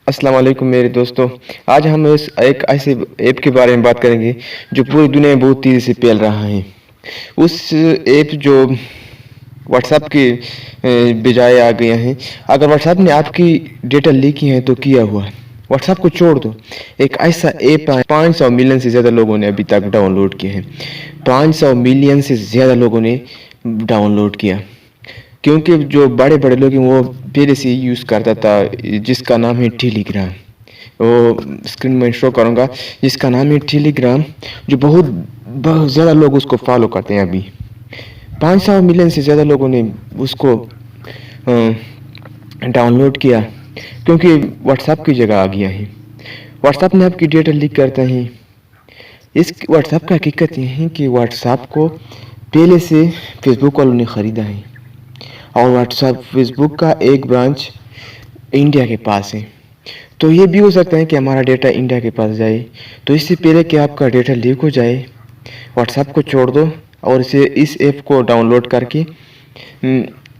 अस्सलाम वालेकुम मेरे दोस्तों। आज हम इस एक ऐसे ऐप के बारे में बात करेंगे जो पूरी दुनिया में बहुत तेज़ी से फैल रहा है। उस ऐप जो व्हाट्सएप के बजाय आ गया है। अगर व्हाट्सएप ने आपकी डेटा लीक की है तो किया हुआ। व्हाट्सएप को छोड़ दो, एक ऐसा ऐप है 500 मिलियन से ज़्यादा लोगों ने अभी तक डाउनलोड किए हैं। 500 मिलियन से ज़्यादा लोगों ने डाउनलोड किया, क्योंकि जो बड़े बड़े लोग हैं वो पहले से ही यूज़ करता था, जिसका नाम है टेलीग्राम। वो स्क्रीन में शो करूँगा, जिसका नाम है टेलीग्राम, जो बहुत बहुत ज़्यादा लोग उसको फॉलो करते हैं अभी। 500 मिलियन से ज़्यादा लोगों ने उसको डाउनलोड किया, क्योंकि व्हाट्सएप की जगह आ गया है। व्हाट्सएप ने आपकी डेटा लीक करता है। इस व्हाट्सएप का हकीकत ये है कि व्हाट्सएप को पहले से फेसबुक वालों ने ख़रीदा है, और व्हाट्सएप फेसबुक का एक ब्रांच इंडिया के पास है। तो ये भी हो सकता है कि हमारा डेटा इंडिया के पास जाए। तो इससे पहले कि आपका डेटा लीक हो जाए, व्हाट्सएप को छोड़ दो और इस ऐप को डाउनलोड करके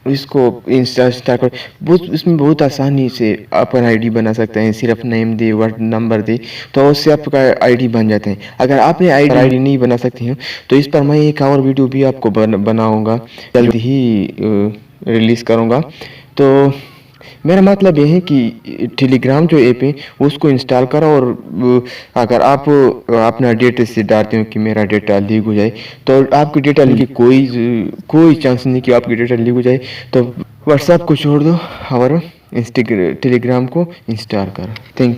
इसको इंस्टॉल करो। बहुत इसमें बहुत आसानी से आप आईडी बना सकते हैं। सिर्फ नेम दे, वर्ड नंबर दे, तो उससे आपका आईडी बन जाते हैं। अगर आपने आईडी नहीं बना सकते हैं तो इस पर मैं एक और वीडियो भी आपको बनाऊंगा, जल्दी ही रिलीज़ करूंगा। तो मेरा मतलब ये है कि टेलीग्राम जो ऐप है उसको इंस्टॉल करो, और अगर आप अपना डेटा से डरते हो कि मेरा डेटा लीक हो जाए, तो आपकी डेटा लीक की कोई चांस नहीं कि आपकी डेटा लीक हो जाए। तो व्हाट्सएप को छोड़ दो और टेलीग्राम को इंस्टॉल करो। Thank you.